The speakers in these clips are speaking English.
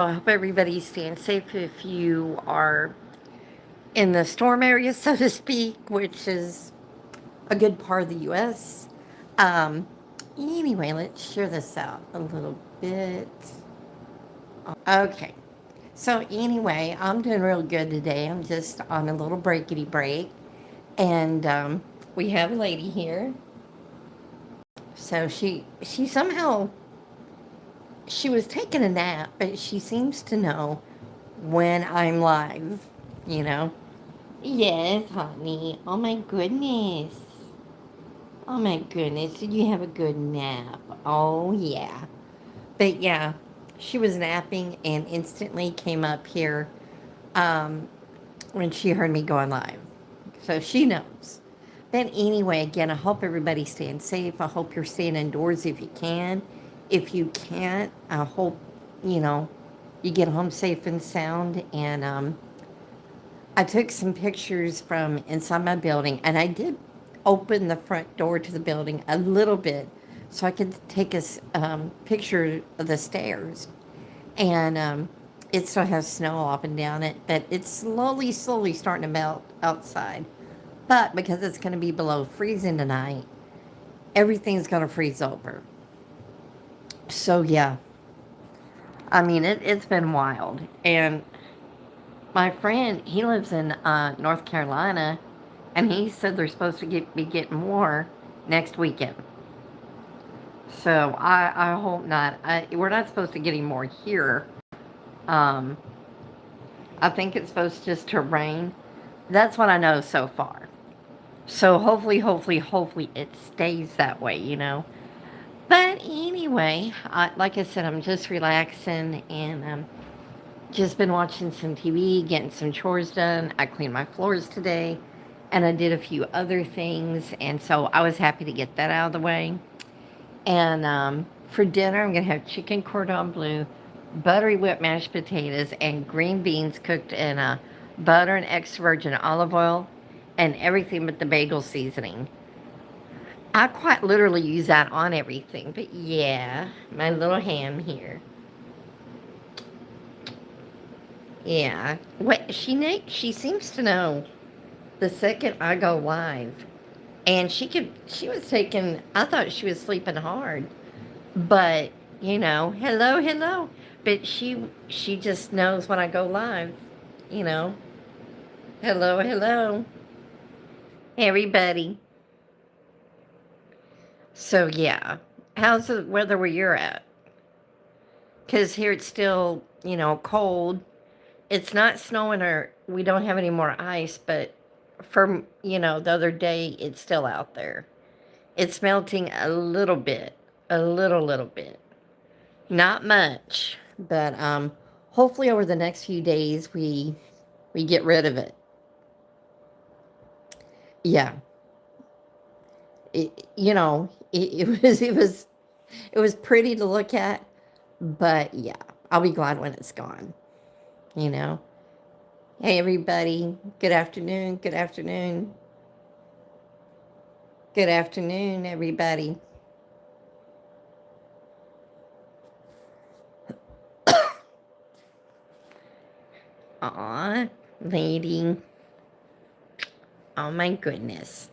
I hope everybody's staying safe if you are in the storm area, so to speak, which is a good part of the U.S. Um, anyway, let's share this out a little bit. Okay. So, anyway, I'm doing real good today. I'm just on a little breakity break. And we have a lady here. So, she somehow, she was taking a nap, but she seems to know when I'm live, you know? Yes, honey. Oh my goodness. Oh my goodness. Did you have a good nap? Oh, yeah. But yeah, she was napping and instantly came up here um, when she heard me going live. So she knows. But anyway, again, I hope everybody's staying safe. I hope you're staying indoors if you can. If you can't, I hope, you know, you get home safe and sound. And I took some pictures from inside my building, and I did open the front door to the building a little bit so I could take a picture of the stairs. And it still has snow up and down it, but it's slowly starting to melt outside. But because it's going to be below freezing tonight, everything's going to freeze over. So, yeah, I mean, it's been wild. And my friend, he lives in North Carolina, and he said they're supposed to be getting more next weekend. So I hope not. We're not supposed to get any more here. Um, I think it's supposed just to rain. That's what I know so far. So hopefully it stays that way, you know. But anyway, like I said, I'm just relaxing and just been watching some TV, getting some chores done. I cleaned my floors today and I did a few other things. And so I was happy to get that out of the way. And for dinner, I'm going to have chicken cordon bleu, buttery whipped mashed potatoes, and green beans cooked in butter and extra virgin olive oil and everything but the bagel seasoning. I quite literally use that on everything. But yeah, my little ham here. Yeah. What she seems to know the second I go live. And she was taking, I thought she was sleeping hard. But, hello. But she just knows when I go live, you know. Hello. Everybody. So yeah. How's the weather where you're at? Cuz here it's still, cold. It's not snowing or we don't have any more ice, but from, the other day it's still out there. It's melting a little bit. A little bit. Not much, but hopefully over the next few days we get rid of it. Yeah, it was pretty to look at, but yeah, I'll be glad when it's gone. You know. Hey everybody, good afternoon. Good afternoon, everybody. Aw, lady. Oh my goodness.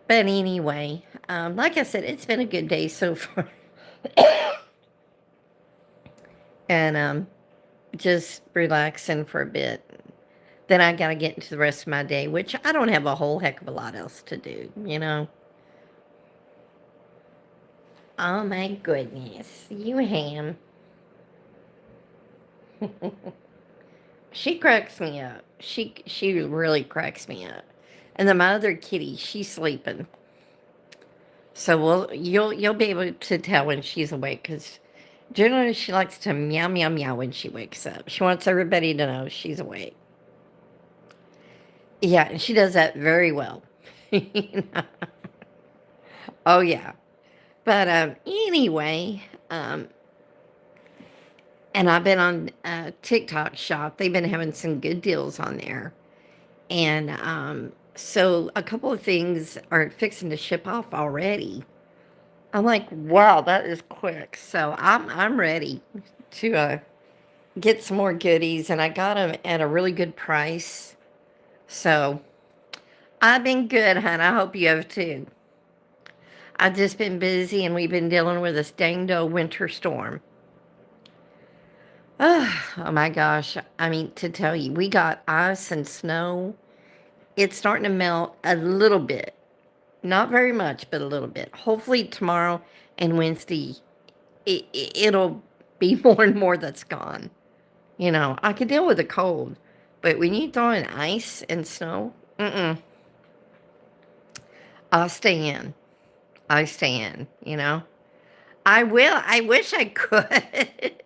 But anyway, like I said, it's been a good day so far. And just relaxing for a bit. Then I got to get into the rest of my day, which I don't have a whole heck of a lot else to do, you know? Oh my goodness. You ham. She cracks me up. She really cracks me up. And then my other kitty, she's sleeping. So you'll be able to tell when she's awake because generally she likes to meow when she wakes up. She wants everybody to know she's awake. Yeah, and she does that very well. You know? Oh yeah. But anyway, and I've been on TikTok Shop. They've been having some good deals on there, and so a couple of things are fixing to ship off already. I'm like, wow, that is quick. So I'm ready to get some more goodies, and I got them at a really good price. So I've been good, hon. I hope you have too. I've just been busy, and we've been dealing with this dang winter storm. Oh my gosh. I mean, to tell you, we got ice and snow. It's starting to melt a little bit. Not very much, but a little bit. Hopefully tomorrow and Wednesday, it'll be more and more that's gone. You know, I could deal with the cold, but when you throw in ice and snow, I'll stay in. I stay in, you know. I will. I wish I could.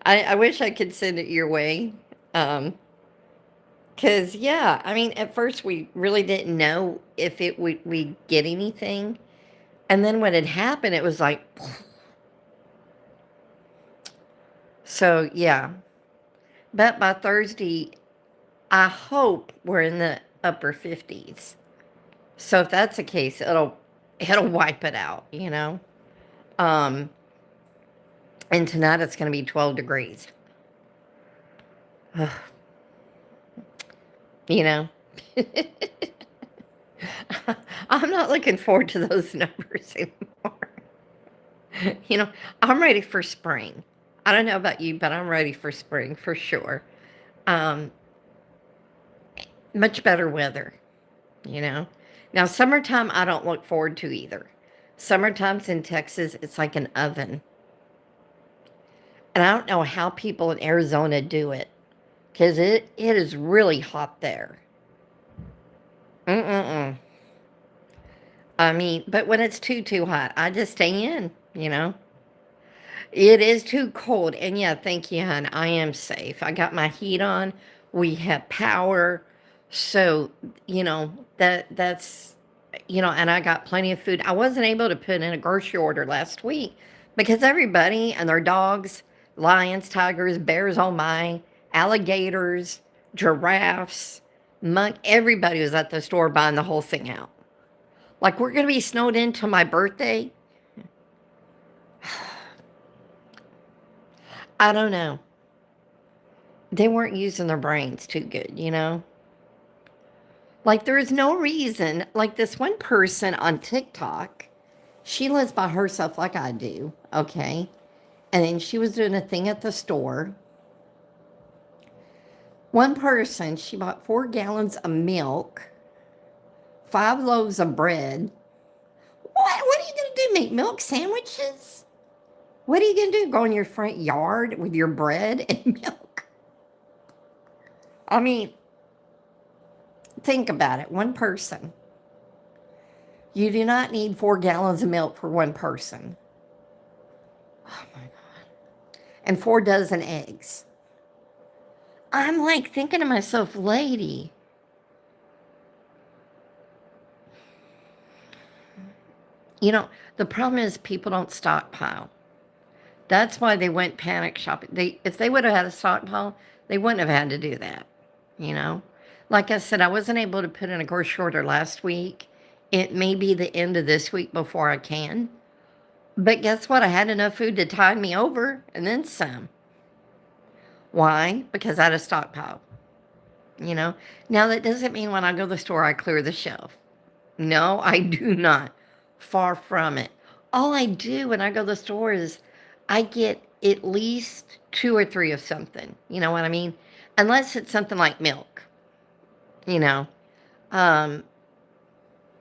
I wish I could send it your way. Um, 'Cause yeah, I mean, at first we really didn't know if it would we get anything, and then when it happened, it was like, so yeah. But by Thursday, I hope we're in the upper 50s. So if that's the case, it'll wipe it out, you know. Um, and tonight it's going to be 12 degrees. You know, I'm not looking forward to those numbers anymore. You know, I'm ready for spring. I don't know about you, but I'm ready for spring for sure. Um, Much better weather, you know. Now, summertime, I don't look forward to either. Summertime's in Texas, it's like an oven. And I don't know how people in Arizona do it because it is really hot there. Mm-mm-mm. I mean, but when it's too hot, I just stay in, you know. It is too cold. And yeah, thank you, hon. I am safe. I got my heat on. We have power. So, you know, that's and I got plenty of food. I wasn't able to put in a grocery order last week because everybody and their dogs, lions, tigers, bears, oh my, alligators, giraffes, everybody was at the store buying the whole thing out. Like we're gonna be snowed in till my birthday. I don't know. They weren't using their brains too good, you know? Like, there is no reason, like this one person on TikTok, she lives by herself like I do, okay? And then she was doing a thing at the store. One person, she bought 4 gallons of milk, 5 loaves of bread. What are you going to do? Make milk sandwiches? What are you going to do? Go in your front yard with your bread and milk? I mean, think about it. One person. You do not need 4 gallons of milk for one person. Oh my God. And 4 dozen eggs. I'm like thinking to myself, lady, you know, the problem is people don't stockpile. That's why they went panic shopping. If they would have had a stockpile, they wouldn't have had to do that, you know? Like I said, I wasn't able to put in a grocery order last week. It may be the end of this week before I can. But guess what? I had enough food to tide me over and then some. Why? Because I had a stockpile, you know? Now, that doesn't mean when I go to the store, I clear the shelf. No, I do not. Far from it. All I do when I go to the store is I get at least 2 or 3 of something. You know what I mean? Unless it's something like milk, you know, um,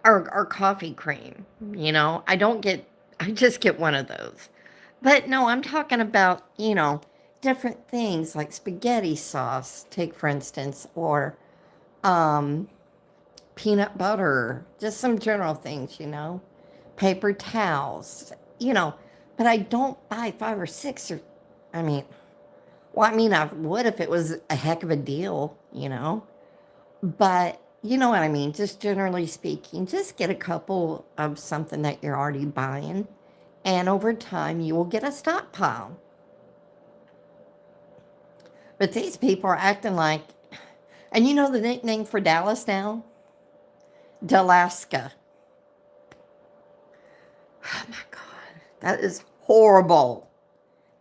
or coffee cream. You know, I just get one of those. But no, I'm talking about, different things like spaghetti sauce, take for instance, or um, peanut butter, just some general things, paper towels, you know. But I don't buy 5 or 6 or, I mean, well, I mean, I would if it was a heck of a deal, But you know what I mean? Just generally speaking, just get a couple of something that you're already buying, and over time you will get a stockpile. But these people are acting like, and you know the nickname for Dallas now? Dalaska. Oh my God, that is horrible.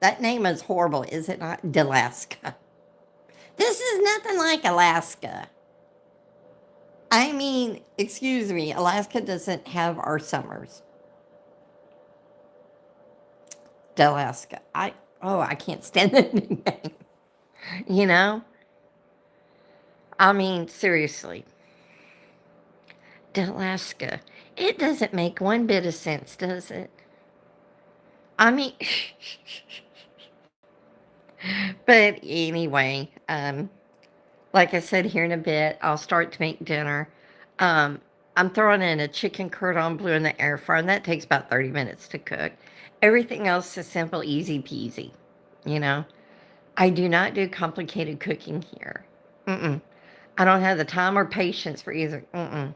That name is horrible, is it not? Alaska. This is nothing like Alaska. I mean, excuse me, Alaska doesn't have our summers. Alaska. I can't stand the name. You know? I mean, seriously. Alaska. It doesn't make one bit of sense, does it? I mean, but anyway, like I said, here in a bit, I'll start to make dinner. Um, I'm throwing in a chicken cordon bleu in the air fryer, and that takes about 30 minutes to cook. Everything else is simple, easy peasy. You know, I do not do complicated cooking here. Mm-mm. I don't have the time or patience for either. Mm-mm.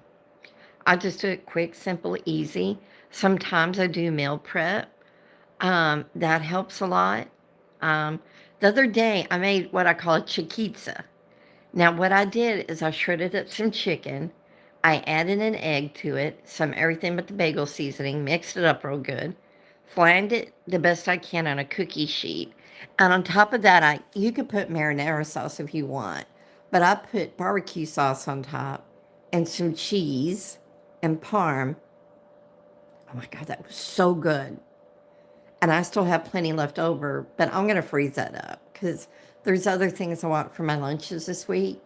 I just do it quick, simple, easy. Sometimes I do meal prep. That helps a lot. Um, the other day, I made what I call a chiquitza. Now, what I did is I shredded up some chicken. I added an egg to it, some everything but the bagel seasoning, mixed it up real good, flattened it the best I can on a cookie sheet. And on top of that, you could put marinara sauce if you want, but I put barbecue sauce on top and some cheese and parm. Oh my God, that was so good. And I still have plenty left over, but I'm going to freeze that up because there's other things I want for my lunches this week.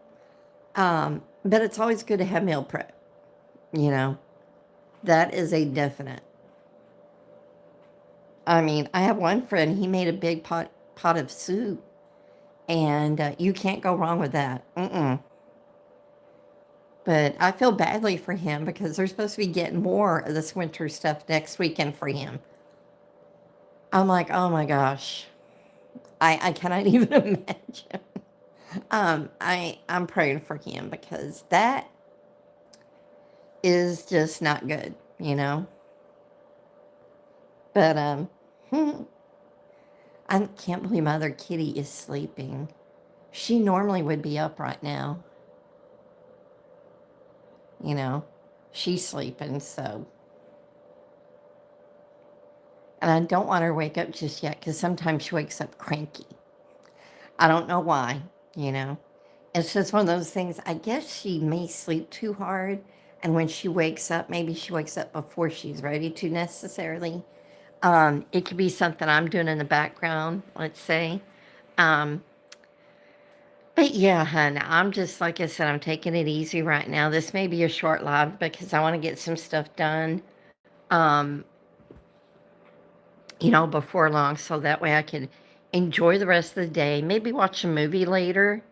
But it's always good to have meal prep, you know. That is a definite. I mean, I have one friend, he made a big pot of soup, and you can't go wrong with that. Mm-mm. But I feel badly for him because they're supposed to be getting more of this winter stuff next weekend for him. I'm like, oh my gosh, I cannot even imagine. I'm praying for him because that is just not good, you know. But I can't believe my other kitty is sleeping. She normally would be up right now, you know. She's sleeping, so. And I don't want her to wake up just yet because sometimes she wakes up cranky. I don't know why, you know. It's just one of those things. I guess she may sleep too hard. And when she wakes up, maybe she wakes up before she's ready to necessarily. It could be something I'm doing in the background, let's say. Um, but yeah, hun, I'm just, like I said, I'm taking it easy right now. This may be a short live because I want to get some stuff done, um, before long, so that way I can enjoy the rest of the day. Maybe watch a movie later.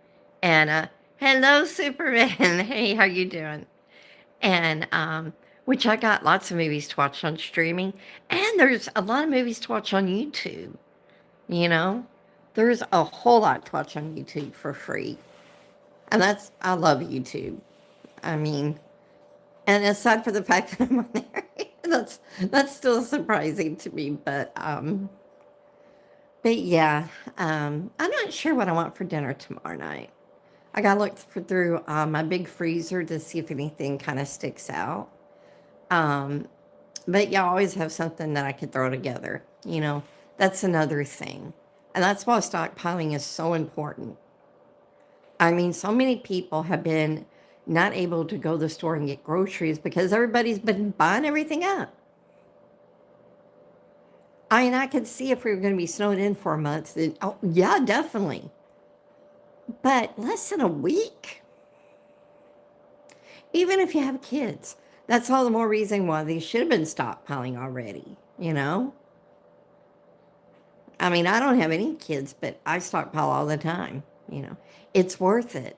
And hello, Superman. Hey, how you doing? And which I got lots of movies to watch on streaming, and there's a lot of movies to watch on YouTube. You know, there's a whole lot to watch on YouTube for free, and I love YouTube. I mean, and aside for the fact that I'm on there, that's still surprising to me. But yeah, I'm not sure what I want for dinner tomorrow night. I gotta look through my big freezer to see if anything kind of sticks out. Um, but you always have something that I could throw together. That's another thing. And that's why stockpiling is so important. I mean, so many people have been not able to go to the store and get groceries because everybody's been buying everything up. I mean, I could see if we were going to be snowed in for a month, then, oh, yeah, definitely. But less than a week? Even if you have kids, that's all the more reason why they should have been stockpiling already, you know? I mean, I don't have any kids, but I stockpile all the time, you know? It's worth it.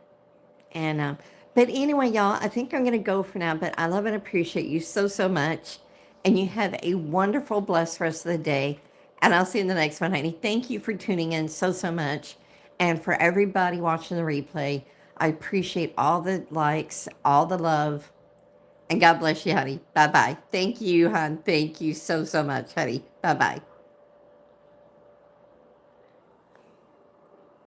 And, but anyway, y'all, I think I'm going to go for now, but I love and appreciate you so, so much. And you have a wonderful, blessed rest of the day. And I'll see you in the next one, honey. Thank you for tuning in so, so much. And for everybody watching the replay, I appreciate all the likes, all the love. And God bless you, honey. Bye-bye. Thank you, hon. Thank you so, so much, honey. Bye-bye.